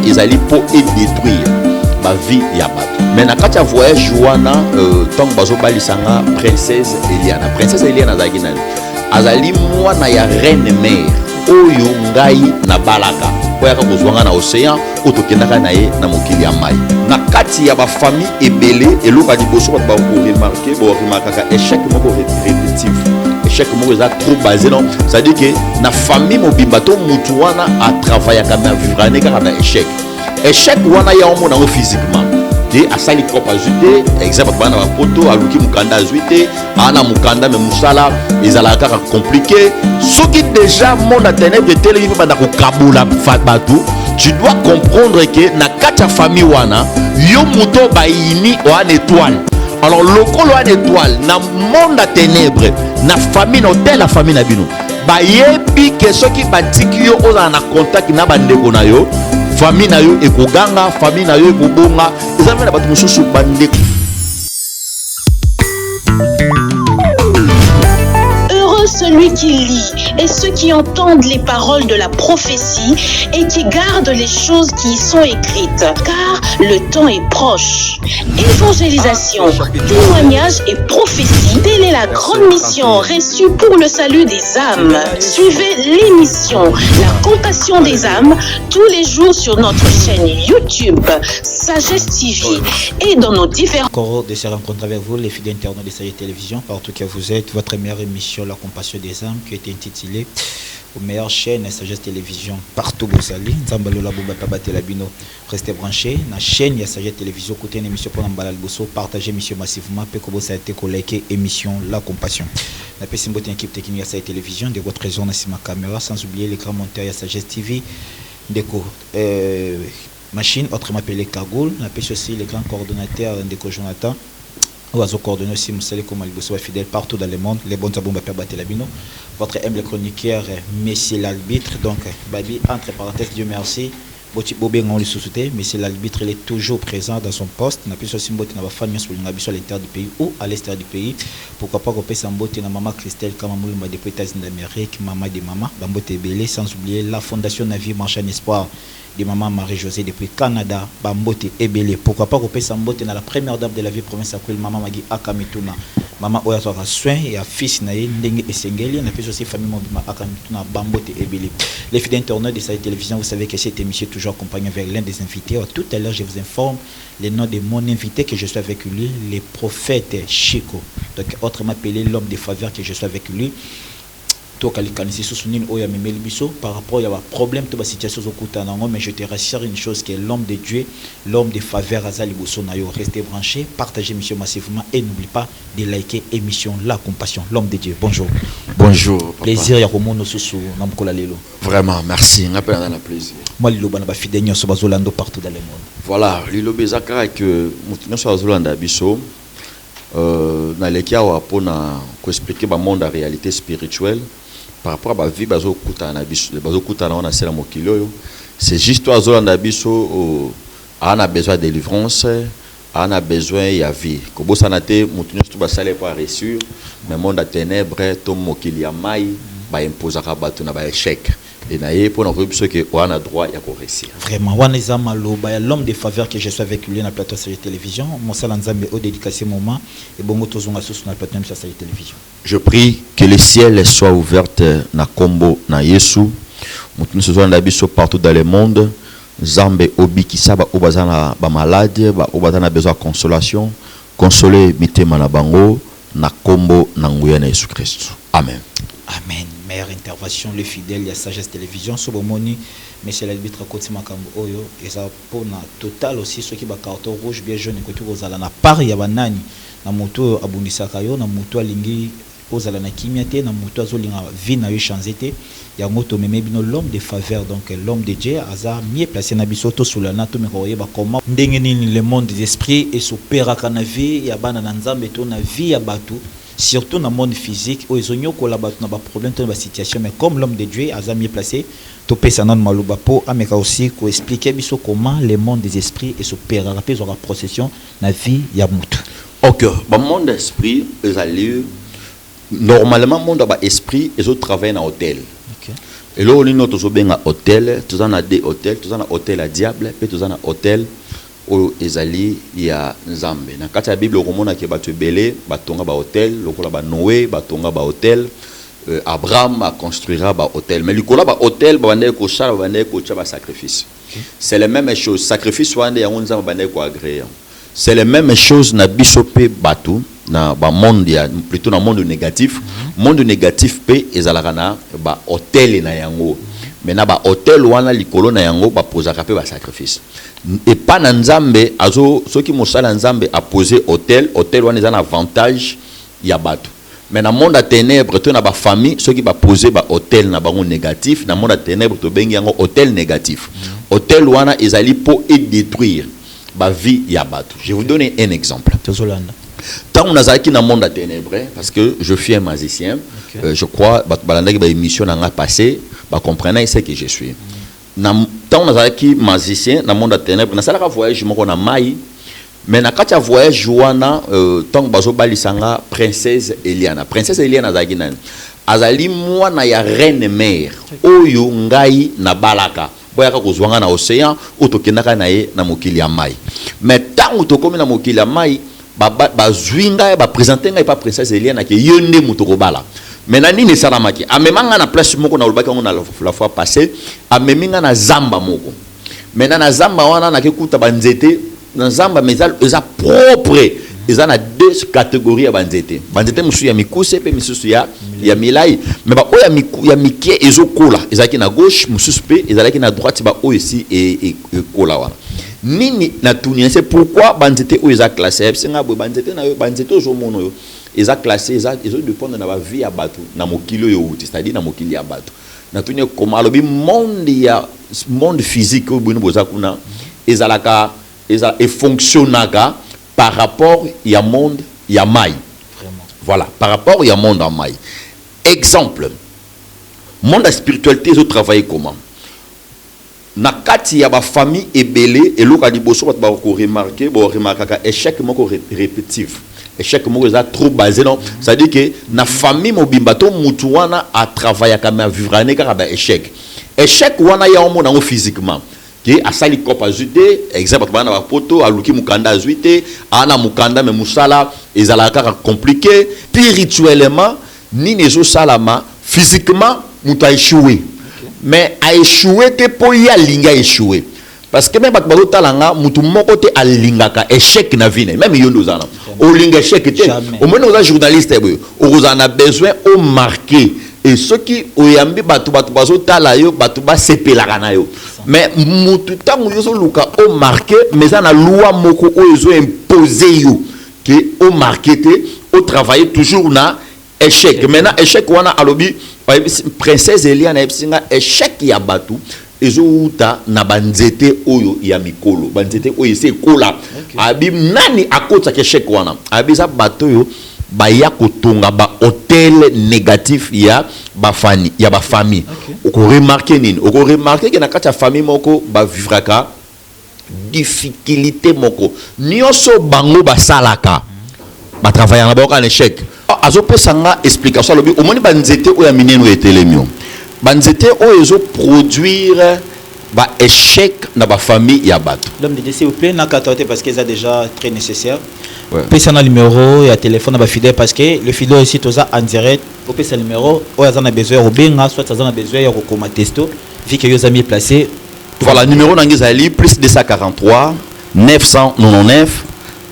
ezali pour détruire ma vie ya bato. Mais na kati ya voyage wana tant bazo balisanga princesse Eliana azali nani azali mwana ya reine mère oyo ngai na balaka oyaka kozwanga na océan otokendaka na ye na mokili ya mai na kati ya bafamille ebele eloka liboso bato bakoremarke boremarkaka échec moko répétitif échec moko eza trop basé non c'est-à-dire que na famille mobimba to mutu wana atravaillaka na vivrane kaka na échec wana ya omona ngo physiquement te asali trop ajouté exemple bana ba poto aluki mukanda azuité ana mukanda me musala ezalaka kaka compliqué soki déjà monde a ténèbres tele il va ko kabula batou tu dois comprendre que na kati famille wana yo muto bayini o an étoile alors lokolo an étoile na monde à ténèbres na famille no telle la famille na bino bayebi que soki batiki yo oza na contact na bandeko na yo famille na yo ekoganga famille na yo ekobonga ezamena bato mosusu bandeko. Celui qui lit et ceux qui entendent les paroles de la prophétie et qui gardent les choses qui y sont écrites, car le temps est proche. Évangélisation, témoignage et prophétie, telle est la grande mission reçue pour le salut des âmes. Suivez l'émission La Compassion des âmes tous les jours sur notre chaîne YouTube Sagesse TV et dans nos différents... Encore de se rencontrer avec vous, les fidèles internautes de Sagesse Télévision, partout que vous êtes, votre meilleure émission La Compassion des âmes qui a été intitulée aux meilleures chaînes Sagesse Télévision partout où vous allez. Restez branchés la chaîne ya Sagesse Télévision côté une émission pour Mbala Liboso, partagez émission massivement pour que vous ayez liké émission La Compassion. La personne une équipe technique ya Sagesse Télévision de votre réseau na ma caméra sans oublier l'écran monteur ya Sagesse TV déco machine autrement appelée Cagoule. La personne aussi les grands coordonnateurs de Jonathan Oiseau coordonné aussi Moussale comme Aliboso fidèle partout dans le monde, les bons abonnés Père Batelabino, votre humble chroniqueur, Messie l'arbitre, donc Babi, entre parenthèses, Dieu merci, Boti Bobé on le sous-souté, Messie l'arbitre, il est toujours présent dans son poste, n'a plus aussi Mboti n'a pas famille sur l'intérieur du pays ou à l'extérieur du pays, pourquoi pas qu'on passe Mboti na maman Christelle, comme Mamoulou depuis les États-Unis d'Amérique, maman de maman, Bambote Belé, sans oublier la Fondation Navi Marchand Espoir de maman Marie-Josée depuis Canada, Bambote Ebele. Pourquoi pas qu'on passe Mbote dans la première dame de la vie province à maman Magi Akamituna. Maman Oyato a soin et a fils naïe Ndenge et Sengeli. On a fait aussi famille Mobima Akamituna Bambote Ebele. Les fidèles internautes de Sagesse Télévision, vous savez que cette émission est toujours accompagnée avec l'un des invités. Tout à l'heure, je vous informe les noms de mon invité que je suis avec lui, le prophète Chico. Donc, autrement appelé l'homme de faveur que je suis avec lui. Par rapport à problème de la situation, mais je te rassure une chose que l'homme de Dieu, l'homme de faveur, restez branchés, partagez l'émission massivement et n'oubliez pas de liker l'émission La Compassion, l'homme de Dieu. Bonjour. Bonjour. Papa. Plaisir ya komono susu na mkola lelo. Vraiment, merci. On appelle un plaisir. Moi lilo bana ba fidèles so bazolando partout dans le monde. Voilà, lilo bezaka que mutino so bazolanda biso na lekia wa pona ko expliquer ba monde la réalité spirituelle. Par rapport à la vie, c'est juste toi, on a besoin de délivrance, on a besoin de vie. Comme ça, on a été reçu, mais le monde a ténèbres, tout le monde qui a maille, impose à échec. Et naïe pour nous dire que on a droit à réussir. Vraiment, on est amalo, l'homme de faveur que je suis avec lui dans la plateau Sagesse Télévision. Mon salam zambe au dédicacé moment et bon moto zonga sous la plateau Sagesse Télévision. Je prie que le ciel soit ouvert na kombo na Yesu. Nous sommes dans partout dans le monde. Zambe obi kisaba obazana ba malade, ba obazana besoin de consolation, consoler mitema na bango na kombo na nguya na Yesu Christ. Amen. Amen. Meilleure intervention, le fidèle, il y a Sagesse Télévision, Sobomoni, Monsieur l'arbitre Koti Makambo Oyo, et ça pour na total aussi, ceux qui ont carton rouge, bien jaune, et côté Rosala, na Paris, il y a Banani, na moto Abundisakayo, na moto Lingi, Rosala na Kimiate, na moto Azolinga, Vina Chanzete, il y a moto Memebino, l'homme de faveur, donc l'homme de Dieu, Aza, mieux placé na Bisoto sous la nato, mais comment, Ndengeni, le monde des esprits, et sous Perakanavi, il y a Banananzam, et ton vie, il y a Batou. Surtout dans le monde physique où ils ont des problèmes dans la situation, mais comme l'homme de Dieu a mieux placé, tout peut s'en malouba pour américain aussi pour expliquer comment le monde des esprits et s'opère rapide sur la procession la vie yamut. Ok, le monde d'esprit est allé normalement le monde d'esprit ils ont travaillé dans l'hôtel. Et là, nous avons un hôtel, nous avons des hôtels, nous avons un hôtel à diable, puis nous avons un hôtel où Ezali il y a Nzambe. Dans la Bible, on a que batu belé, batonga ba hôtel, lokola ba Noé, batonga ba hôtel, Abraham a construira ba hôtel. Mais lokola ba hôtel, ba bande ko sala, ba bande ko tcha sacrifice. C'est la même chose. Sacrifice wande ya Nzambe bande ko agréé. C'est la même chose na bisope batu na ba monde ya plutôt na monde négatif. Monde négatif pe ezalaka na ba hôtel na yango. Mais na ba hôtel wana likolo na yango ba posaka pe ba sacrifice. Et pas na Nzambe azo ceux qui mosala Nzambe a posé hôtel wana ezana avantage ya batu. Mais na monde à ténèbres to na ba famille ceux qui ba poser ba hôtel na bango négatif na monde à ténèbres to bengi yango hôtel négatif. Hôtel wana ezali pour détruire ba vie ya batu. Je vais vous donner un exemple. Tant on a dans le monde à ténèbres, parce que je suis un magicien, je crois, que l'émission n'a pas passé, comprenez ce que je suis. Tant on a magicien dans le monde à ténèbres, on a voyage, on a maï, mais na katia voyage, wana tant bazo balisanga princesse Eliana. Princesse Eliana zaginan. Azali moi na ya reine mère. Oyo ngai na balaka. Boyaka kozwanga na océan, otokendaka na ye na mokili ya mai. Mais tant otokomi na mokili ya mai, ba zwinga ba présenter ngai pa princesse Eliana ke yonde mutoko bala. Maintenant nini salamaki amemanga na place moko na lobaki on a la fois passée ameminga na zamba moko. Maintenant na zamba wana na kekuta banzete na zamba mezal eza propre. Eza na deux catégories ya banzete. Banzete musu ya mikuse pe musu ya milai. Mais ba oya ya mikie ezokola ezaki na gauche musu pe ezalaki na droite ba oyo si e kola wana. Nini na tunia c'est pourquoi banzete o eza classé singa bo banzete na yo banzete zo mono yo eza classé eza ezo dépendre na ba vie ya batu na mokilo yo uti c'est-à-dire na mokili ya batu na tunia comme alobi monde physique o bino boza kuna ezalaka eza e fonctionnaka par rapport ya monde ya mai. Vraiment. Voilà, par rapport ya monde en mai. Exemple, monde de spiritualité ils ont travaillé comment? Na kati ya ba famille ebelé et loka liboso ba ko remarquer bo remarquer échec moko répétitif. Échec moko ça trop basé non, ça dit que na famille mobimba to mutu wana a travailler comme vivre ane ka ba échec. Échec wana ya omona ngo physiquement. Qui a sali kopa zute exemple bana ba poto aluki mukanda zuite ana mukanda me musala ezalaka compliqué spirituellement ni nezo salama physiquement muta échoué. Mais a échoué te po ya linga échoué parce que même batba talanga mutu moko te alingaka échec na vie même yondo zana o linga échec te au moins nos journalistes o a besoin au marquer et ceux qui oyambi batu bazo tala yo batu ba sepelaka na yo mais mutu tangu yo luka o marquer mais ça na loi moko o zo imposer yo que o marquer te o travailler toujours na échec maintenant échec wana alobi princesse Eliana epsinga échec ya batu ezouta na banzete oyo ya mikolo banzete oyo se kola abi nani akota échec wana abi za batu yo baya kotonga ba hôtel négatif ya ba famille oko remarquer nini oko remarquer que na kati ya famille moko ba vivraka difficulté moko nyonso bango basalaka ba travailler na ba en échec azopesanga explication lobi omoni banzete oyo ya mineno etelemio banzete oyo ezo produire ba échec na ba famille ya bato. L'homme de Dieu s'il vous plaît na katote parce que c'est déjà très nécessaire. Pesa na numéro ya téléphone ba fidèle parce que le fidèle aussi toza en direct au pesa numéro oyo azana besoin obenga soit azana besoin ya kokoma testo vu que yo amis placé. Voilà numéro nangizali plus 243 999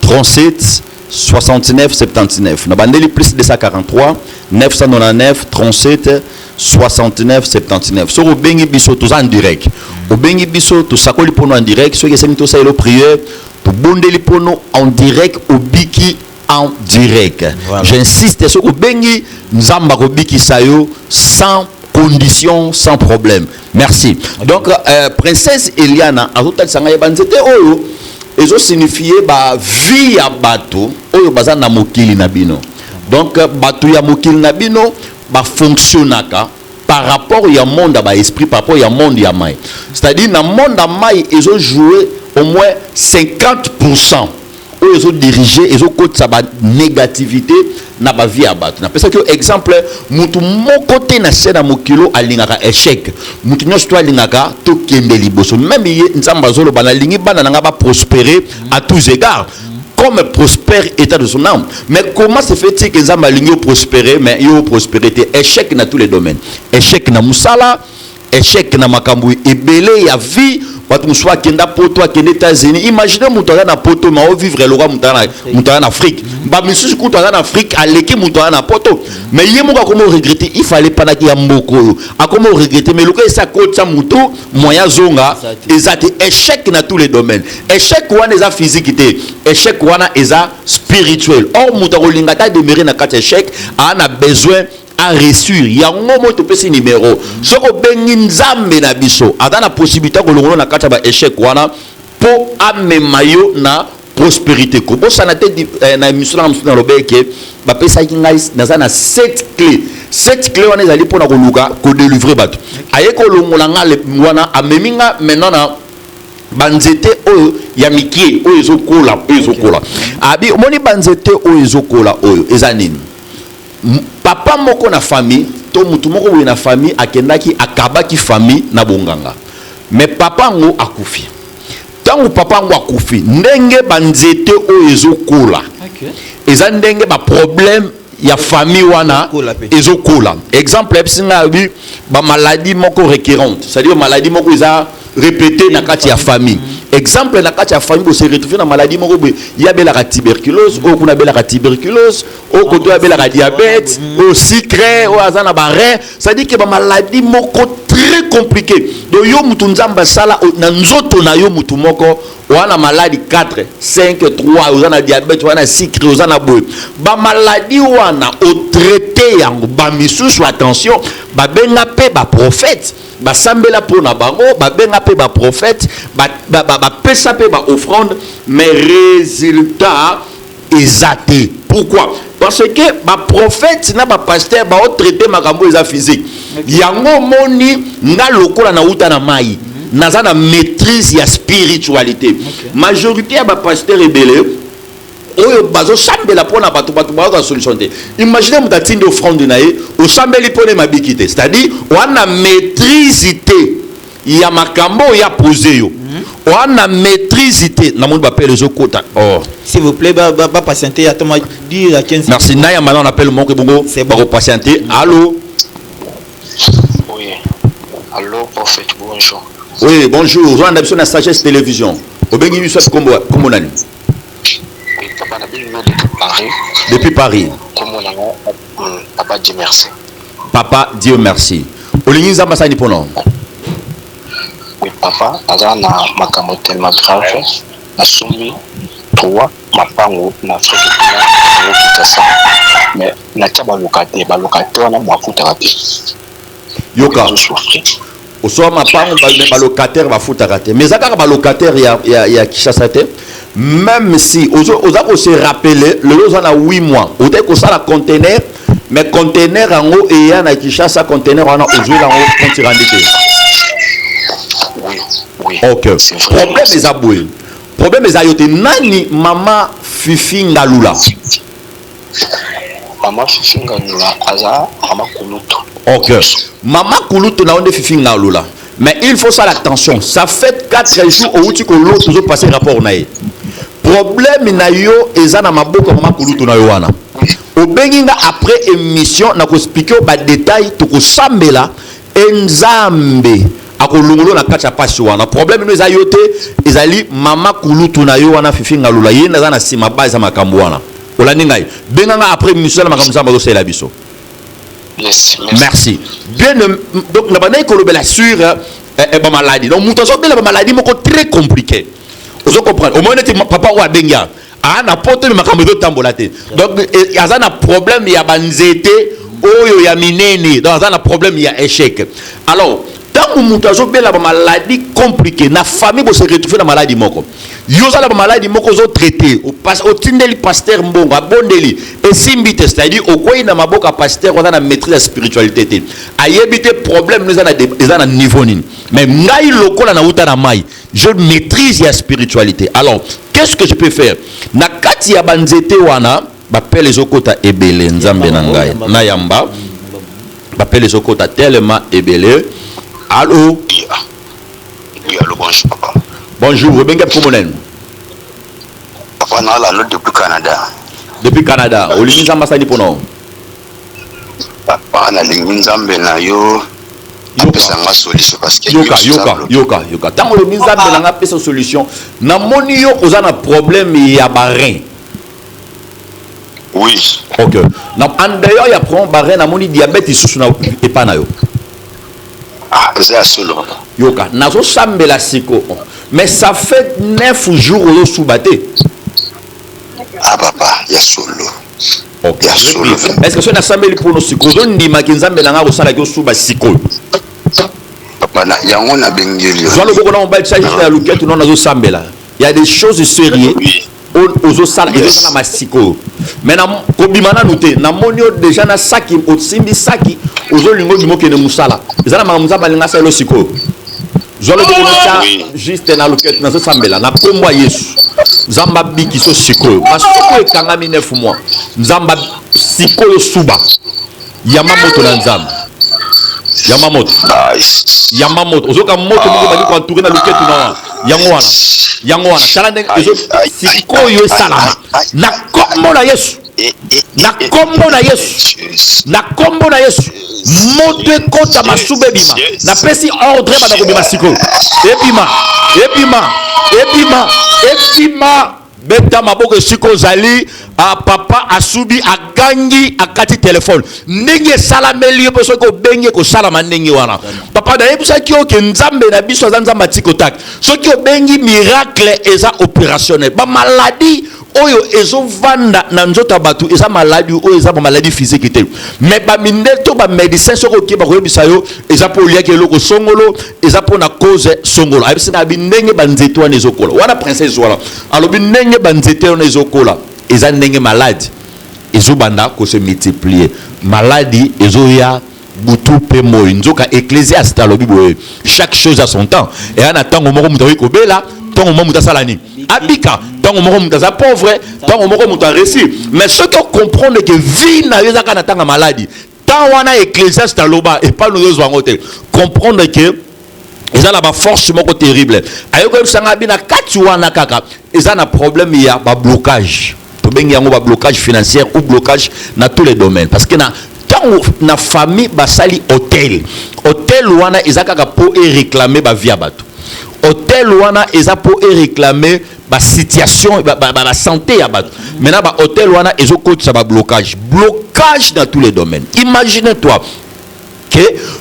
37 69 79. Na bandeli plus 243 999 37 69 79. So au bengi biso tous en direct. Au bengi biso to sakoli pono en direct. So yesemi to sa elo prière to bondeli pono en direct au biki en direct. Voilà. J'insiste so au bengi nzamba ko biki sayo sans condition, sans problème. Merci. Donc princesse Eliana azotal sanga banzete oyo ezo signifier ba vie ya bato oyo baza na mokili na bino. Donc bato ya mokili na bino ba fonctionnaka par rapport ya monde ba esprit par rapport ya monde ya mai. C'est-à-dire na monde ya mai ezo jouer au moins 50% ils ont dirigé ils ont côté ça négativité na ba vie abat na parce que exemple mutu moko te na sena mokilo alingaka échec mutu nyonso to alingaka to kende liboso même ye nzamba zolo bana lingi bana nga ba prospérer à tous égards comme prospère état de son âme. Mais comment se fait-il que Nzamba lingi prospérer mais yo prospérité échec dans tous les domaines. Échec na musala, échec na makambu ebele ya vie. Watu soit kenda poto kenda États-Unis. Imaginez mutana na poto ma vivre le roi mutana en Afrique. Ba misu kuto en Afrique aleki mutana na poto. Mais yemo ka comment regretter, il fallait pas na ki ya mboko. A comment regretter mais le cas ça coach ça muto moya zonga ezate échec dans tous les domaines. Échec wana eza physique té, échec wana eza spirituel. Or mutako lingata demeurer na kat échec a besoin à réussir yango moto pesi numéro soko bengi nzambe na biso adana possibilité ko longola na kata ba échec wana po amemayo na prospérité ko bosana te na émission na lobeke ba pesa kinga na 7 clés wana ezali pona ko luka ko délivrer bato aye ko longola ngale wana ameminga maintenant na banzete oyo ya mikie oyo ezokola abi omoni banzete oyo ezokola oyo ezanini papa moko na famille to mutu moko boye na famille akendaki akabaki famille na bonganga mais papa ngo akufi tango papa ngo akufi ndenge banzete oyo ezokola eza ndenge ba problème ya famille wana ezokola exemple episinga bi ba maladie moko récurrente c'est-à-dire maladie moko eza répété na kati ya famille exemple na kati ya famille bo se retrouver na maladie moko boye ya bela ka tuberculose o kuna bela ka tuberculose o koto ya bela ka diabète o sucre o azana ba rein ça dit que ba maladie moko très compliqué donc yo mutu nzamba sala na nzoto na yo mutu moko wana maladie 4 5 3 ozana diabète wana sucre ozana boye ba maladie wana o traité yango ba misusu attention ba benga pe ba prophète ba sambela pona bango ba benga pe ba prophète ba pesa pe ba offrande mais résultat exact. Pourquoi? Parce que ba prophète na ba pasteur ba traité makambo eza physique yango moni nga lokola na uta na mai naza na maîtrise ya spiritualité majorité ya ba pasteur ebele oyo bazo sambela pona bato ba solution te. Imaginez mutatinde offrande na ye o sambeli pona mabiki te, c'est-à-dire on a maîtrise te ya makambo ya posé yo on a maîtrise te na monde appelle les okota. Oh s'il vous plaît ba patienter attends dire à 15. Merci Naya maintenant on appelle mon bongo c'est bon patienter. Allô. Oui. Allô prophète bonjour. Oui bonjour on a besoin de sagesse télévision obengi biso kombo comme nani. Oui papa na bien depuis Paris. Depuis Paris. Comment on a papa Dieu merci. Papa Dieu merci. Olingi nzamba sani pono. Oui papa aza na makambo tellement grave na sumi toi mapango na Afrique na Kinshasa mais na taba locataire na mwafuta raté yoka oso mapango ba locataire ba futa raté mais zaka ba locataire ya Kinshasa te même si oza ko se rappeler le loza na 8 mois ote ko sala conteneur mais conteneur ango eya na Kinshasa conteneur wana ozula ngo konti randite. Oui. Ok. Problème est à boule. Problème est à yote. Nani mama Fifi Ngalula. Mama Fifi Ngalula aza mama Kulutu. Ok. Mama Kulutu na onde Fifi Ngalula. Mais il faut ça l'attention. Ça fait 4 jours où tu connais toujours passer rapport nae. Problème na yo eza na maboko mama Kulutu na yo wana. Obenginga après émission na ko expliquer ba détail to ko sambela enzambe. Akolongolo na kacha pasi wana problème no ezayote ezali mama Kulutu na yo wana Fifi Ngalula ye naza na sima base makambo wana olandi ngai benganga après mission na makambo samba zo la biso. Yes, merci bien donc na bana kolobela sur ba maladie donc muto so bela ba maladie moko très compliqué ozo comprendre au moins était papa wa benga na poto le makambo zo tambola te donc azana problème ya banzete oyo ya minene donc azana problème ya échec alors tant mutu azobela ba maladie compliquée na famille bo se retrouver na maladie moko yo za la maladie moko zo traiter au tindeli pasteur mbongo abondeli et simbite c'est-à-dire au koyi na maboka pasteur on a na maîtrise la spiritualité te ayebite problème nous na niveau nini mais ngai lokola na uta na mai je maîtrise la spiritualité alors que qu'est-ce que je peux faire? Na kati ya banzete wana bapele ezokota ebele nzambe na ngai na yamba bapele ezokota tellement ebele. Allô? Oui, allô, bonjour papa. Bonjour, Benga Pomonen. Papa na la depuis Canada. Depuis Canada, olingi nzamba sali pono. Papa na lingi nzambe na yo. Apesa nga solution parce que yoka. Tant olingi nzambe na nga pesa solution. Na moni yo ozana problème ya barin. Oui. OK. Na d'ailleurs ya problème barin na moni diabète isusu na epa na yo. Ah, c'est solo. Yoka, nazo sambela siko. Mais ça fait 9 jours au soubaté. Ah papa, ya solo. OK. Est-ce que ce na sambeli pour nos siko zo ndima kinzambe langa ko sala ko suba siko? Papa na yango na bengeli. Zo lo boko na mobile charge na luketu non nazo sambela. Il y a des choses sérieuses. Ozo sala ezo na masiko. Mais na ko bimana nuté na monio déjà na saki o simbi saki ozo lingo bimoke ne musala. Ezala mamuza balinga sa lo siko. Zolo de konota juste na loket na zo sambela na kombo Yesu. Nzamba biki so siko. Masoko ekanga 9 mois. Nzamba siko yo suba. Yamamoto na nzamba. Yamamoto. Ozoka moto moko bali ko entourer na loket na yango wana. Sala ndenge ezo siko yo salama. Na kombo na Yesu. Na kombo na Yesu. Moto kota masube bima. Na pesi ordre ba ko bima siko. Epima beta maboko siko zali a papa asubi agangi akati telefone ndenge salameli yo peso ko benge ko salama ndenge wana papa da yebisa ki o ke nzambe na biso nzamba tikotak soki o bengi miracle eza opérationnel ba maladie oyo ezo vanda na nzota batu eza maladie oyo eza ba maladie physique te mais ba mineto ba médecin soko ki ba ko yebisa yo eza po liaki eloko songolo eza po na cause songolo ayebisa na binenge banzeto wana ezokola wana princesse wala alobi ndenge banzete wana ezokola eza ndenge malade ezobanda ko se multiplier maladie ezoya butu pe moyi nzoka ecclésiaste alobi boye chaque chose a son temps et ana tango moko muta ko bela tango moko muta salani abika tango moko muta za pauvre tango moko muta réussi mais ce que comprendre que vie na yezaka na tanga maladie tant wana ecclésiaste aloba et pas nous zo te comprendre que eza na ba force moko terrible ayoko sanga bina kati wana kaka eza na problème ya ba blocage to bengi yango ba blocage financier ou blocage na tous les domaines parce que na famille basali hôtel wana eza kaka po e réclamer ba via bato hôtel wana eza po e réclamer ba situation ba santé ya bato maintenant ba hôtel wana ezokotisa ba blocage dans tous les domaines. Imagine-toi que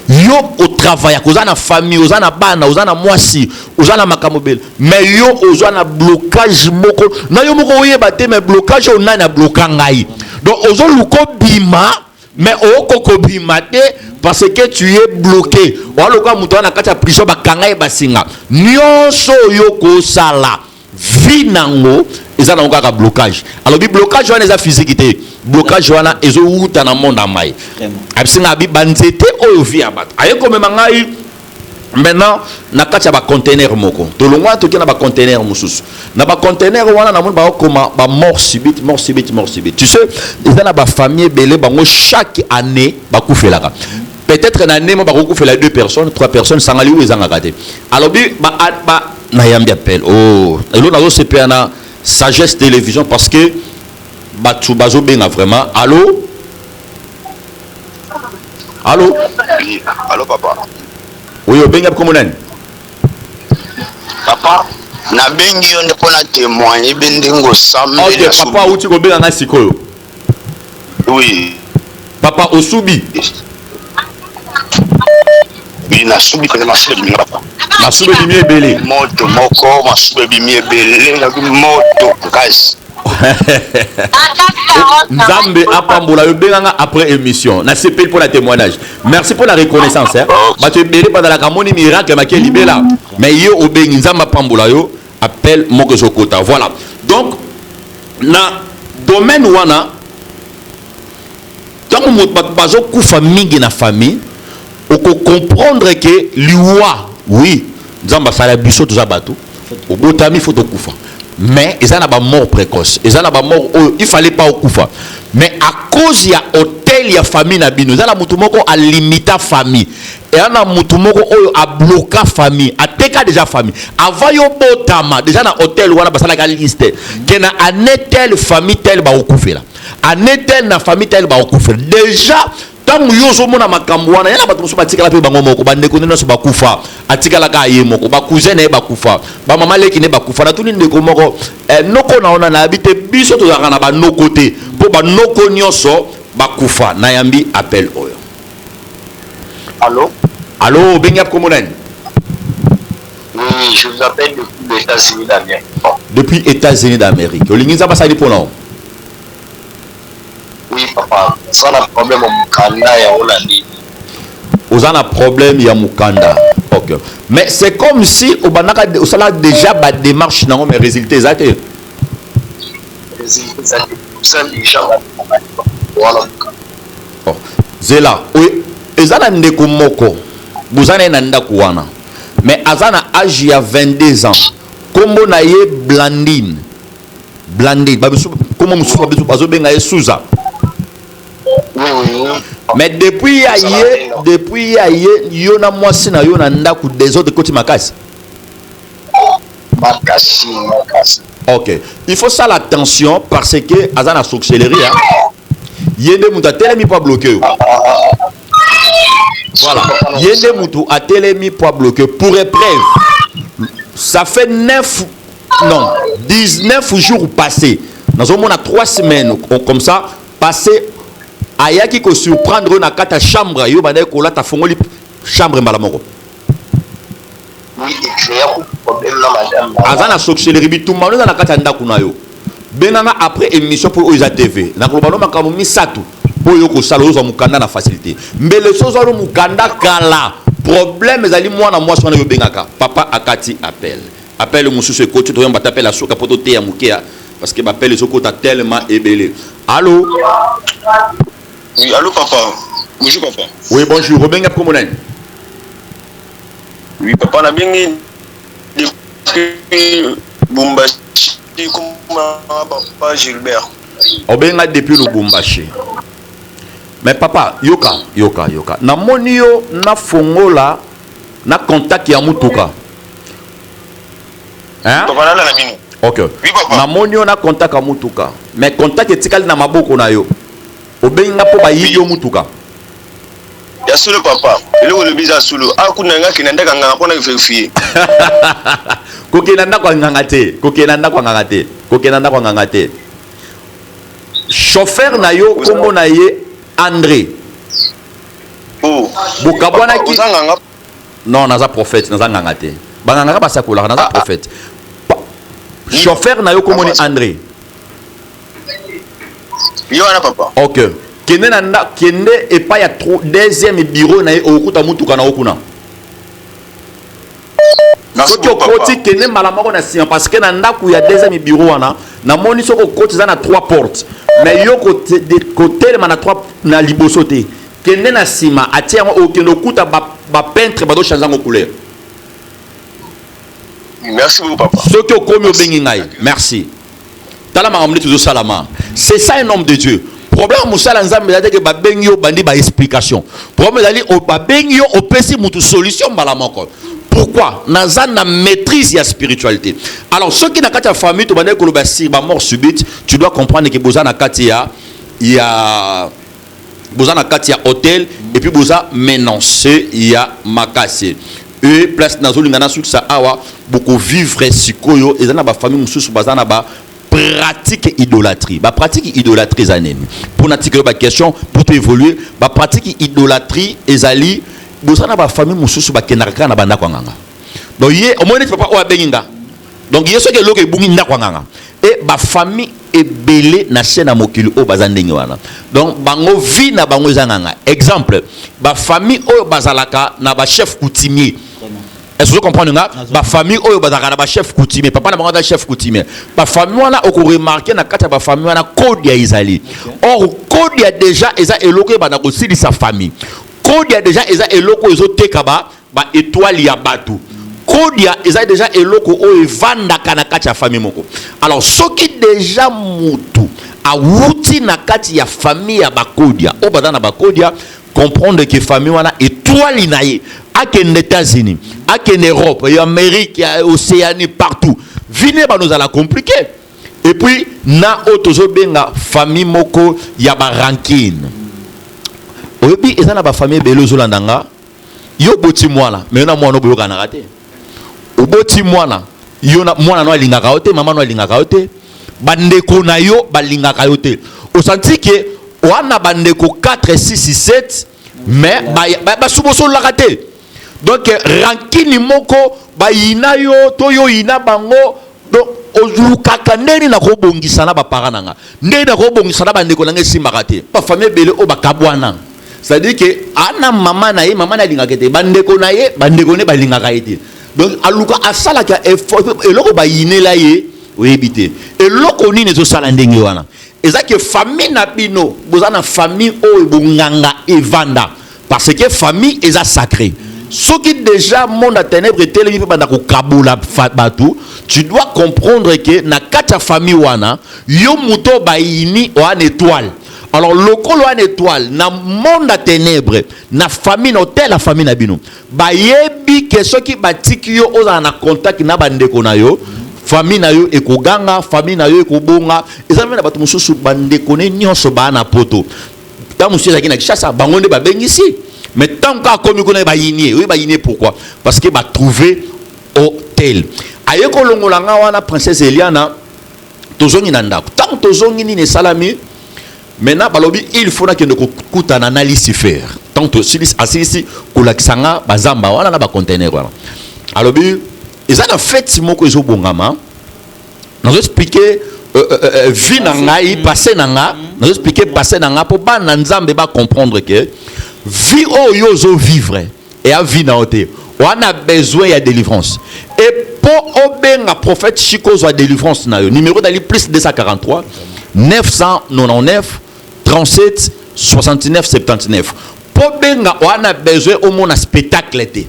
yo au travail kozana famille ozana bana ozana mwasi ozana makamobel mais yo ozana blocage moko na yo moko oyeba te mais blocage on na bloquer ngai donc ozoluko bima mais okoko bima te parce que tu es bloqué waloka muto na kati ya prison bakanga e basinga nyonso yo ko sala vinango ezana ngaka blocage alors bi blocage wana eza physique te blocage wana ezo uta na monde amai abisinga bi banzete oyo via bat ayeko mema ngai maintenant na kati ya ba conteneur moko to longwa to kena ba conteneur mususu na ba conteneur wana na monde ba koma ba mort subite tu sais ezana ba famille belé bango chaque année ba kufelaka peut-être na année mo ba kufela 2 personnes 3 personnes sangali ou ezanga kate alors bi ba na yambi appel et l'on a aussi na sagesse télévision parce que batu bazo benga vraiment allô oui, allô papa oui benga comme nani papa na bengi yo ndeko na témoigner bendingo samedi OK papa uti ko benga na sikoyo oui papa osubi oui na subi ko na subi papa masube bimi ebele moto moko masube bimi ebele na moto gas Nzambe apambola yo benganga après émission na CPL pour la témoignage merci pour la reconnaissance hein ba tu belé pendant la kamoni miracle ma libela mais yo obengi Nzambe apambola yo appel moko zokota voilà donc na domaine wana tant que bazo kufa mingi na famille on peut comprendre que liwa oui Nzamba sala biso to za bato obotami faut to kufa mais ils ont une mort précoce, ils ont une mort il fallait pas au kufa, mais à cause il y a hôtel il y a famille na bino, ils ont mutu moko a limiter famille et ana mutu moko a bloquer famille, a teka déjà famille avant yo botama déjà na hôtel wana basala ka liste que na anetel famille tel ba okufela anetel na famille tel ba okufela déjà tant yozo mona makambo wana yana bato musuba tikala pe bango moko bande ko nena so bakufa atikala ka ye moko ba cousin ne bakufa ba mama leki ne bakufa na tuni ndeko moko noko na ona na habite biso to na ba noko te po ba noko nyoso bakufa na yambi appel oyo. Allô? Allô, Benyap Komonen? Oui, je vous appelle depuis les États-Unis d'Amérique. Depuis les États-Unis d'Amérique. Olingiza basali pono. Oui, papa. Ça a un problème au Mukanda et au Hollandi. Vous avez un problème il y a Mukanda. Ok. Mais c'est comme si au banaka a déjà ba démarche non mais résultats exacts. Résultats déjà voilà. Oh. Zela, oui, ezana ndeko moko. Buzana nanda kuwana. Mais azana âge il y a 22 ans. Kombo na ye Blandine. Blandine. Babisu comment musu babisu bazo benga ye Souza. Oui. Mais depuis aye yo na mwasi na yo na ndaku des autres côté makasi. Makasi. Ok. Il faut ça l'attention parce que azana sorcellerie hein. Yende muta telemi pas bloqué. Voilà. Yende mutu a telemi pas bloqué pour épreuve. Ça fait 19 jours passés. Nous avons 3 semaines comme ça passé. Ayaki ko surprendre na kata chambre yo bana ko la ta fongoli chambre malamoko. Oui, il y a un problème là madame. Azana sorcellerie bitu manu na kata ndaku na yo. Benana après émission pour Oiza TV. Na ko bano makamu misatu po yo ko sala ozo mukanda na facilité. Mbele sozo lo mukanda kala. Problème ezali mwana mwasi wana yo bengaka. Papa akati appel. Appel mususu ko tu to yamba t'appelle la soka poto te ya mukia parce que m'appelle soko ta tellement ébélé. Allô? Oui, allô papa. Bonjour papa. Oui, bonjour. Robin Komonen. Oui, papa, on a bien depuis Bumbashi, papa Gilbert. Obenga depuis Lubumbashi. Mais papa, yoka. Na moni yo na fongola na contact ya mutuka. Hein? Papa na bino. OK. Oui papa. Na moni yo na contact ya mutuka. Mais contact etikali na maboko na yo. Obenga po ba yiyo mutuka. Ya solo papa. Ele le biza solo. A kunanga kinanda kanga pona vérifier. Kokenanda kwa nganga te. Chauffeur na yo kombo na ye André. Oh. Bokabwana ki non, naza prophète, naza nganga te. Banganga basakola naza prophète. Chauffeur na yo kombo ni André. Yo ana papa. OK. Kende et pas ya deuxième bureau na ye okuta mutuka na okuna. Soki okoti kende malamako na sima parce que na ndaku ya deuxième bureau wana na moni soko koti za na 3 portes mais yo côté na 3 na liboso te kende na sima atia okende okuta ba peintre ba do changer ngo couleur. Merci beaucoup papa. Soki okomi obengi ngai. Merci. Tala makamli toujours salama. C'est ça un homme de Dieu. Problème musala nzambe ya que ba bengi yo bandi ba explication. Problème dali o ba bengi yo opesi mutu solution malamako. Pourquoi? Naza na maîtrise la spiritualité. Alors ceux qui na kati ya famille to bande ko ba si ba mort subite, tu dois comprendre que boza na kati ya boza na kati ya hôtel et puis boza menacé ya makase. Et place nazo lingana sur ça awa beaucoup vivre sikoyo et na ba famille mususu baza na ba pratique idolâtrie. Ba pratique idolâtrie zanemi. Pour n'articuler ba question pour te évoluer, ba pratique idolâtrie ezali bosana ba famille mususu ba kenaka na banda kwanganga. Donc yé au moins papa o abenga. Donc yé ce que loke bungi nda kwanganga. Et ba famille ebele na chaîne mokili o bazandenge wana. Donc bango vi na bango zanganga. Exemple, ba famille o bazalaka na ba chef coutumier. Est-ce que vous comprenez nga? Ba famille oyo bazaka na ba chef coutumier. Papa na bango da chef coutumier. Ba famille wana oko remarquer na kata ba famille wana code ya izali. Or code ya déjà eza eloko ba na ko sili sa famille. Code ya déjà eza eloko ezo tekaba ba étoile ya batu. kodia eza déjà eloko o evanda kana kati ya famille moko. Alors soki déjà mutu a wuti na kati ya famille ya bakodia o bada na bakodia comprendre que famille wana étoile naye akende États-Unis akende Europe et Amérique Océanie partout vine ba nous ala compliqué. Et puis na otozo benga famille moko ya ba rankine oyebi eza na ba famille belozo landanga yo boti mwana mais na mwana boyoka na raté oboti mwana yo na mwana no alingaka ote mama no alingaka ote bandeko na yo balingaka yo te osanti ke wana bandeko 4 6 7 mais ba suboso la raté donc rankini moko ba yina yo to yo yina bango donc ozulukaka ndeni na kobongisa na ba parents nanga ndeni na kobongisa na bandeko nanga simbaka te ba famille bele o bakabwana. C'est-à-dire que ana mama na ye mama na lingaka te bandeko na ye bandeko ne balingaka ye te. Donc aluka asala ka effort eloko ba yinela ye oyebite eloko nini zo sala ndenge wana eza que famille na bino bozana famille o bonganga evanda parce que famille eza sacré. Ce qui déjà monde à ténèbres telemi pe banda ko kabula batu tu dois comprendre que na kata famille wana yo muto ba yini o an étoile. Alors le colo en étoile na monde à ténèbres na famille no telle la famille na bino ba yebi que ceux qui batiki yo oza na contact na bandeko na yo famille na yo ekoganga famille na yo ekobonga ezami na bato mususu bandeko ne nyonso ba na poto ta mususu ezaki na kishasa bangonde ba bengisi mais tant ka komi ko na ba yinie oui ba yinie pourquoi parce que ba trouver hôtel ayeko longolanga wana princesse Eliana tozongi na ndako tant tozongi ni salami. Maintenant, balobi il faut que nous coûtons na Lucifer. Tant que si kolakisanga bazamba wana na ba container wana. Alobi ils ont fait moko ezo bongama. Nous expliquer vie na ngai passé na nga, nous expliquer passé na nga pour ba na nzambe ba comprendre que vie o yozo vivre et a vie na ote. On a besoin de délivrance. Et pour obenga prophète Chico zo délivrance na yo. Numéro d'ali plus 243 999 37 69 79. Pobenga on a besoin au monde spectacle té.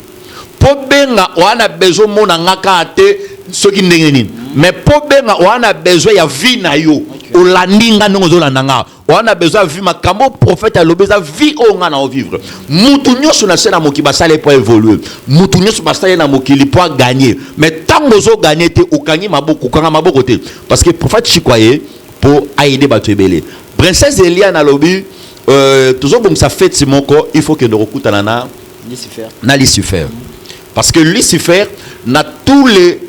Pobenga on a besoin mon ngaka té ce qui ndengeni. Mais pobenga on a besoin ya vie na yo. Olandinga nongo landanga. On a besoin vie makambo prophète a lobeza vie o nga na vivre. Mutu nyoso na sena moki basale pour évoluer. Mutu nyoso basale na mokili pour gagner. Mais tant ozo gagner té okangi maboko kanga maboko té parce que prophète chikoye pour aider batubele. Princesse Eliana lobby toujours bon ça fait simoko il faut que nous recoutons na Lucifer parce que Lucifer na tous les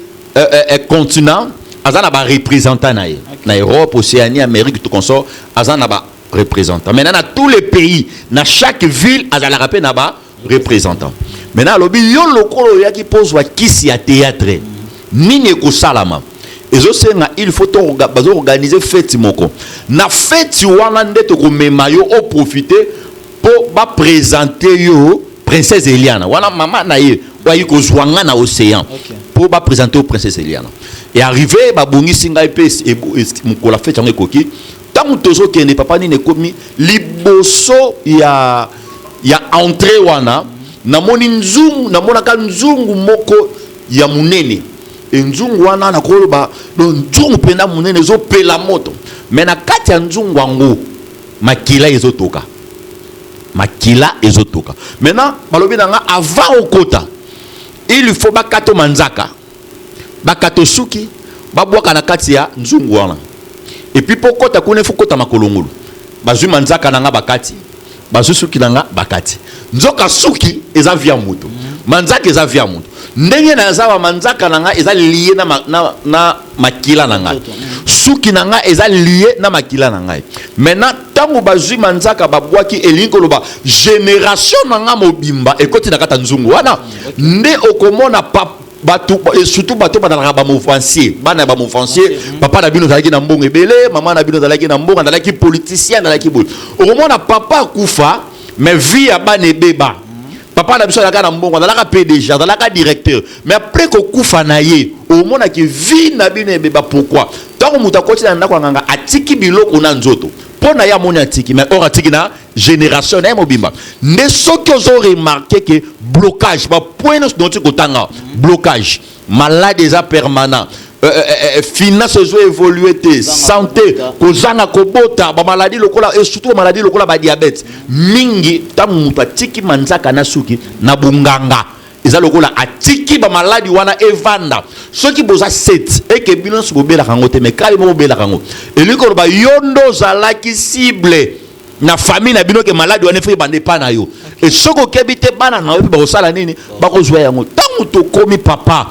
continents azana ba représentant na Europe, Océanie, Amérique tout consort azana ba représentant. Maintenant na tous les pays na chaque ville azala rapé na ba représentant. Maintenant lobby yo lokolo ya ki pose wa kisi ya théâtre nini ko salama. Il faut organiser fête moko. Na fête wana ndete ko mema yo o profiter pour ba présenter yo princesse Eliana. Wana mama na ye wa yiko zwanga na océan pour ba présenter au princesse Eliana. Et arrivé ba bongi singa pe moko la fête yango koki. Tant tozo kende papa ni ne komi liboso ya entrée wana na moni nzungu na mona ka nzungu moko ya munene. Nzungu wana na koloba nzungu penda munene zo pela moto mais na kati ya nzungu wango makila ezotoka maintenant balobi nanga avant okota il faut bakato manzaka bakato suki babwaka na kati ya nzungu wana et puis pokota kuna faut kota makolongolo bazui manzaka nanga bakati bazu suki nanga bakati nzoka suki eza via moto manzaka eza via moto ndenge na zawa manzaka nanga eza lié na makila nanga suki nanga eza lié na makila nanga maintenant tango bazui manzaka babwaki elinko loba génération nanga mobimba ekoti na kata nzungu wana nde okomona bato et surtout bato banalaka ba mofancier bana ba mofancier papa na bino zalaki na mbongo ebele mama na bino zalaki na mbongo zalaki politicien zalaki bout okomona papa kufa mais vie ya bana ebeba. Papa na biso alaka na mbongo alaka PDG alaka directeur mais après ko kufa na ye au mona ki vie na bino ebeba pourquoi tant muta koti na ndako nganga atiki biloko na nzoto pour na ya moni atiki mais or atiki na génération na mobimba ne so que vous avez remarqué que blocage ba point dont tu kotanga blocage maladie déjà permanent finance zo évoluer te santé kozanga kobota ba maladie lokola et surtout maladie lokola ba diabète mingi tamu patiki manzaka na suki na bunganga eza lokola atiki ba maladie wana evanda soki boza set et que bilan so bobela kango te mais kali mo bobela kango et lui ko ba yondo zalaki cible na famille na bino ke maladie wana fe bande pa na yo et soko kebite bana na yo ba osala nini ba ko zwa yango tangu to komi papa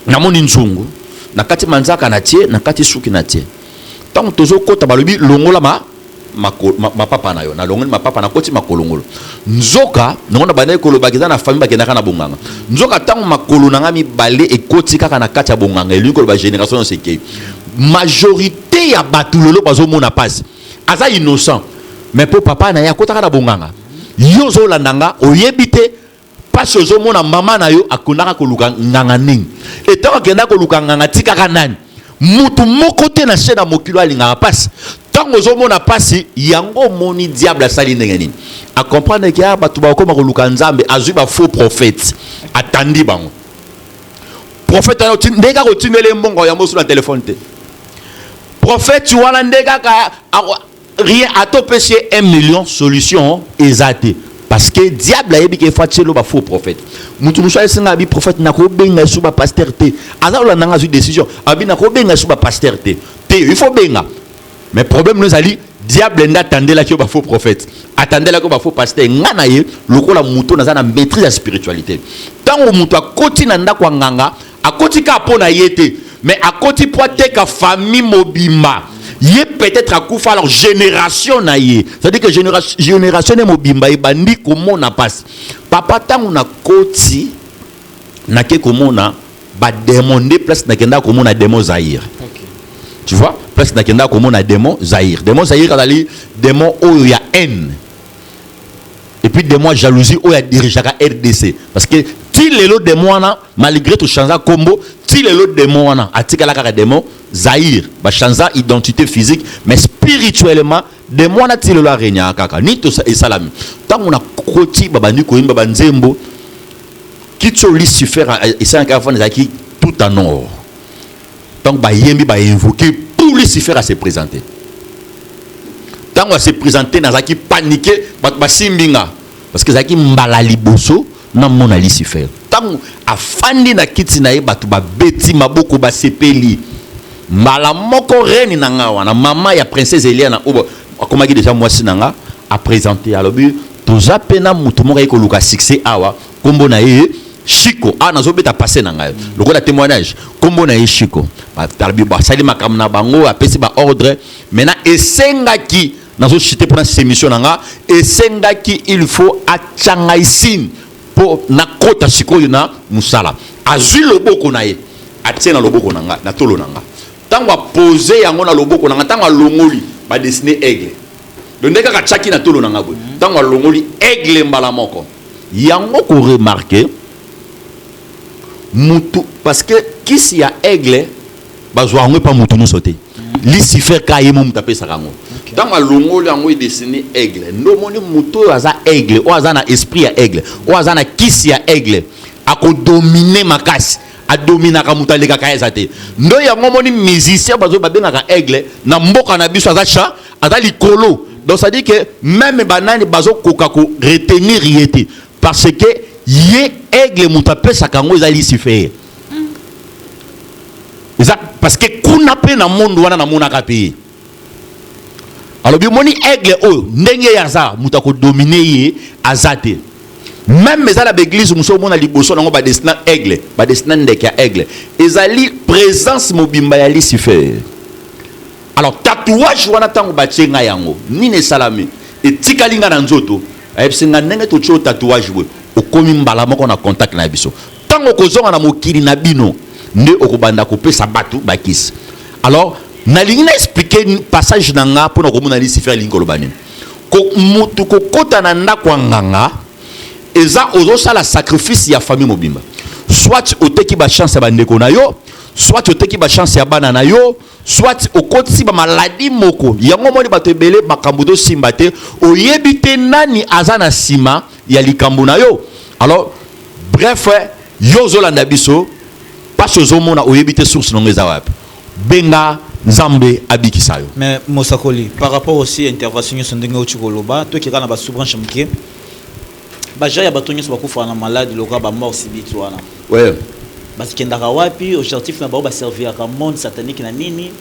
na moni nzungu na kati manzaka na tie na kati suki na tie tangu tozo kota balobi longola ma papa na yo na longola ma papa na koti makolongolo nzoka nongo na banaye koloba kiza na famille bakenda kana bonganga nzoka tangu makolo na ngami balé e koti kaka na kati ya bonganga eli koloba génération seke majorité ya batulolo bazo mona passe aza innocent mais pour papa na ya kota kana bonganga yo zo landanga oyebite parce que mona mama na yo akonaka koluka nganga ning et tant akenda koluka nganga tikaka nani mutu moko te na chena mokilo alinga passe tant ozo mona passe yango moni diable asali ndengeni a comprendre que batu ba ko makoluka nzambe azui ba faux prophète atandi bango prophète na ndeka ko tinele mbongo ya mosu na téléphone te prophète wana ndeka ka rien à to péché 1 million solution ezate parce que diable a dit qu'il faut être faux prophète. Mutu musa esenga bi prophète na ko benga suba pasteur te. Azala nanga zu décision. Abi na ko benga suba pasteur te. Te il faut benga. Mais problème nous ali diable n'attendait là que ba faux prophète. Attendait là que ba faux pasteur. Ngana ye lokola muto na za na maîtrise la spiritualité. Tango muto akoti na ndako nganga, akoti ka pona yete, mais akoti poate ka famille mobimba. Yé peut-être à koufa alors génération na yé c'est-à-dire que génération ne mobimba e bandi comment na passe papa tangu na koti na ke comment na ba demander place na kenda comment na démon Zahir tu vois place na kenda comment na démon Zahir ali démon o ya haine et puis démon jalousie o ya dirigeaka RDC parce que ti lelo démon na malgré tout changer combo ti lelo démon na atika la kaka démon Zahir ba changer identité physique mais spirituellement démon na ti lelo renya kaka ni to et salami tangu na koti babandi ko imba banzembo kitso Lucifer et ça encore fois qui tout en or donc ba yembi ba invoquer pour Lucifer à se présenter tangu à se présenter na zaki paniquer ba simbinga parce que zaki mbala liboso na mona Lucifer tangu afandi na kiti na ye batu ba beti maboko ba sepeli mbala moko reine na ngawa na mama ya princesse Eliana obo akomaki déjà moi sinanga a présenter alors bi toza pena mutu moko ko luka succès awa kombo na ye Chico nazo beta passer na ngayo lokola témoignage kombo na ye Chico ba tarbi ba sali makamna bango apesi ba ordre maintenant esengaki nazo citer pour cette émission nanga esengaki il faut atchanga isin pour na kota sikoyo na musala azui loboko na ye atiena loboko nanga na tolo nanga tango a poser yango na loboko nanga tango longoli ba dessiner aigle donc ndeka ka chaki na tolo nanga bo tango longoli aigle mbala moko yango ko remarquer mutu parce que kisi ya aigle bazwa ngo pa mutu no sauter Lucifer ka yemo mutape sakango tango longoli yango dessiner aigle ndo moni mutu aza aigle o aza na esprit ya aigle o aza na kisi ya aigle ako dominer makasi a dominer ka mutaleka ka ezate ndo yango moni musicien bazo babengaka aigle na mboka na biso aza cha aza likolo donc ça dit que même banani bazo koka ko retenir yete parce que yé aigle mutape sakango ezali Lucifer parce que kuna pe na monde wana na mona kapi alors bi moni aigle o ndenge ya za mutako dominer ye azate même mais à l'église muso mona liboso nango ba destina aigle ba destina ndeke ya aigle ezali présence mobimba ya Lucifer alors tatouage wana tango ba tsenga yango nini salami etikalinga na nzoto ayebsinga ndenge to tso tatouage we okomi mbala moko na contact na biso tango kozonga na mokili na bino nde okobanda kopesa batu bakisi alors nalingi na expliquer passage nanga pour komona Lucifer linkolobani ko mutu ko kota na ndako nganga eza ozo sala sacrifice ya famille mobimba soit oteki ba chance ba ndeko na yo soit oteki ba chance ya bana na yo, soit okotisi ba maladie moko yango moni bato ebele makambo to simba te oyebi te nani aza na sima ya likambo na yo. Alors bref, yo zolanda biso parce ozomona oyebi te source nongo eza wapi, benga Nzambe abikisa yo. Mais Mosakoli, par rapport aussi à intervention sur ndenge ochikoloba, to kika na ba sous-branche mke ba jaya batonyo so bakufa na malade loka ba mort subite wana. Ouais. Parce que ndaka wapi objectif na ba servir à monde satanique na nini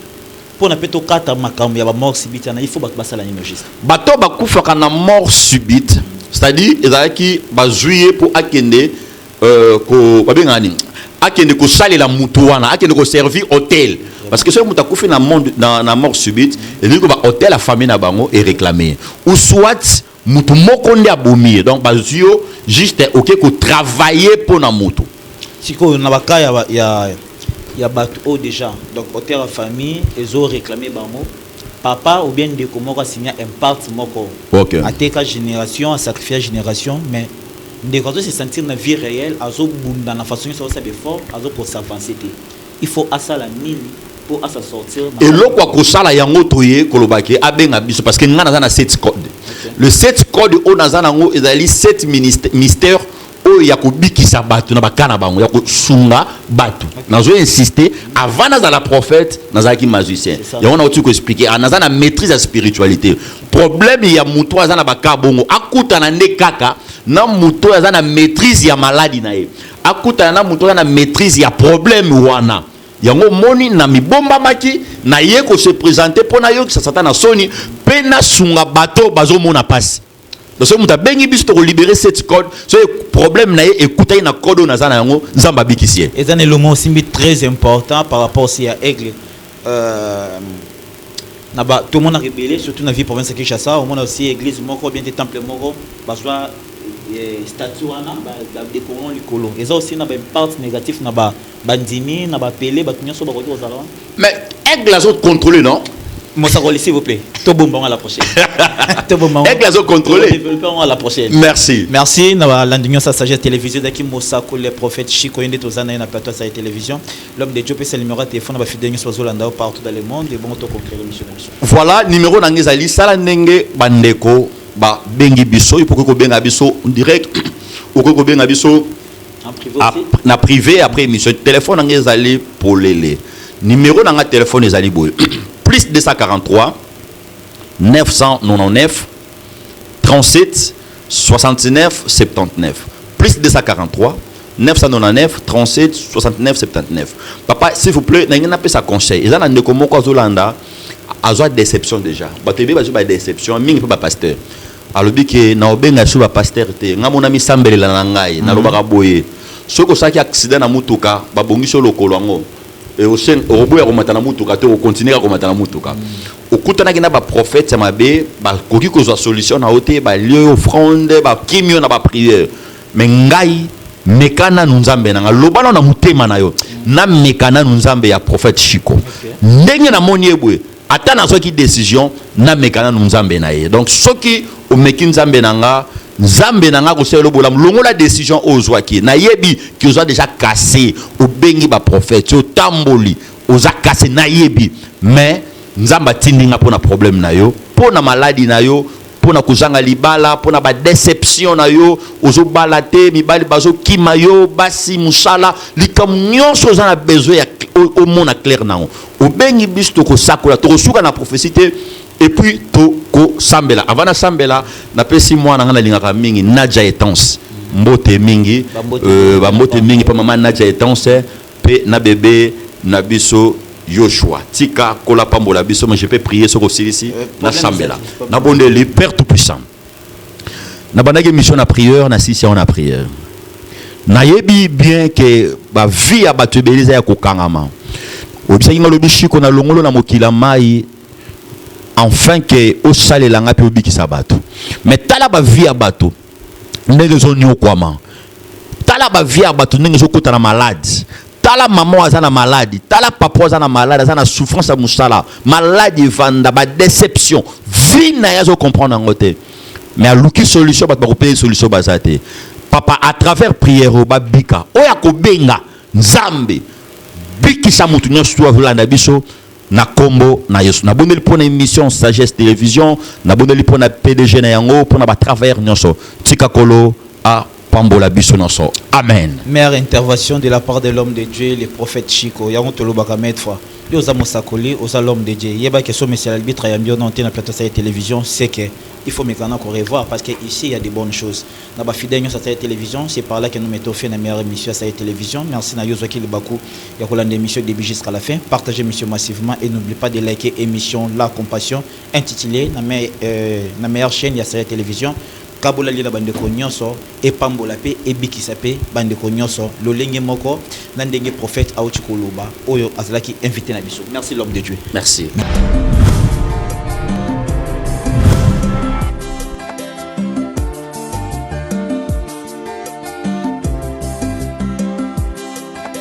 pour na peto kata makambo ya ba mort subite na il faut ba sala nino juste. Bato bakufa na mort subite, c'est-à-dire ezalaki bazuye pour akende ko babengani akende ko salela mutu wana akende ko servir hôtel. Parce que ce qui a fait dans mort subite, et nous va hôtel la famille na bango et réclamer. Ou soit mutu mokonde abomi. Donc bazio juste OK ko travailler pour na mutu. Siko na baka ya bato déjà. Donc hôtel la famille ils ont réclamé bango. Papa ou bien de comment a signé un part moko. OK. A teka génération, à sacrifier génération, mais de quand se sentir dans vie réelle, azo bunda na façon ça be fort, azo pour s'avancer. Il faut asala nini pour à sortir. Et là quoi que ça la yango toye kolobaki abenga biso parce que ngana na 7 code. Le 7 code o nazana ngo ezali 7 mystères o yakobiki sa batu na bakana bango yakosunga batu. Nazo insister avant nazala prophète nazaki magicien. Yango na otu ko expliquer nazana maîtrise la spiritualité. Problème ya muto azana bakabongo akuta na nde kaka na muto azana maîtrise ya maladie na ye. Akuta na muto azana maîtrise ya problème wana. Yango moni na mibomba maki na ye ko se présenter pour na yo ki satan na soni pe na sunga bato bazo mona passe. Donc ce muta bengi biso to libérer cette code, ce problème na ye écouter na code na zana yango nzamba bikisie. Et ça le mot simbi très important par rapport aussi à aigle. Na ba tout le monde a rebellé surtout na vie province de Kinshasa, au monde aussi église moko bien des temples moko bazwa statut wana ba décorant likolo. Et ça aussi na ba impact négatif na ba bandimi na ba pelé ba tunyo so ba ko zala. Mais aigle azot contrôler non? Mosakoli s'il vous plaît. To bomba à la prochaine. To bomba. Aigle azot contrôler. Développons à la prochaine. Merci. Merci na ba landinyo sa sagesse télévision daki Mosakoli le prophète Chiko Yende tozana na plateau sa télévision. L'homme de Dieu peut se numéro téléphone ba fidèle so zolanda partout dans le monde et bon to conclure mission. Voilà numéro nangezali sala ndenge bandeko ba bengi biso il faut que benga biso en direct ou que benga biso en privé aussi na privé après émission téléphone nangezali pour lele numéro nanga téléphone ezali boy plus 243 999 37 69 79 plus 243 999 37 69 79. Papa s'il vous plaît n'engena pas sa conseil ezana ndeko moko azolanda azwa déception déjà batebe bazwa déception mingi pe ba pasteur alobi ke na obenga so ba pasteur te ngamona misambelela na ngai na lobaka boye soko saki accident na mutuka babongiso lokolo ngo et au sein oboya komata na mutuka te o continuer komata na mutuka okutana kina ba prophète ya mabe ba koki kozwa solution na ote ba lieu offrande ba kimio na ba prière mais ngai mekana nzambe na lobana na mutema na yo na mekana nzambe ya prophète Chiko ndenge na moni ebwe ata na soki décision na mekana nzambe na ye donc soki o meki nzambe nanga ko selo bola longo la décision ozwaki na yebi ki ozwa déjà cassé o bengi ba prophète o tamboli oza cassé na yebi mais nzamba tindinga pona problème na yo pona maladie na yo pona kuzanga libala pona ba déception na yo ozo balate mibali bazo kima yo basi musala likamnyo soza na besoin ya au mona clair na o bengi bisto ko sakola to suka na prophétie et puis to ko sambela avant na sambela na pesi mwana ngana lingaka mingi Nadia Etance mbote mingi ba mbote mingi pa mama Nadia Etance pe na bébé na biso Yoshua tika kola pambola biso mais je peux prier sur ici na sambela na bonde le Père tout puissant na bandage mission na prière na session na prière na yebi bien que ba vie ya bato beleza ya kokangama obisaki ngalobi Chiko na longolo na mokila mai enfin que au salé langa pe obikisa bato mais tala ba vie ya bato ndenge zo nyokwama tala ba vie ya bato ndenge zo kota na malade tala maman azana malade tala papa azana malade azana souffrance à musala maladie vanda ba déception vie na yazo comprendre ngote mais a luki solution ba ko payer solution bazate papa à travers prière ba bika oya ko benga nzambe bikisa mutu nyonso avulanda biso na kombo na yesu nabondeli mpona émission sagesse télévision nabondeli mpona PDG na yango mpona batravailleur nyonso tika kolo a pambola biso nyonso amen. Meilleure intervention de la part de l'homme de Dieu, le prophète Chico yango tolobaka maître fois yo za mosakoli oza l'homme de Dieu yeba que so monsieur l'arbitre ya bien dans la plateau de télévision c'est que il faut maintenant qu'on revoie parce que ici il y a des bonnes choses na ba fidèle sur cette télévision c'est par là que nous mettons fin à meilleure émission à cette télévision. Merci na yozo ki le baku ya ko lande émission début jusqu'à la fin, partagez émission massivement et n'oubliez pas de liker émission La Compassion intitulée na meilleure chaîne ya cette télévision kabola lila bandeko nyonso e pambola pe e bikisa pe bandeko nyonso lolenge moko na ndenge prophète auti koloba oyo azalaki invité na biso. Merci l'homme de Dieu. Merci.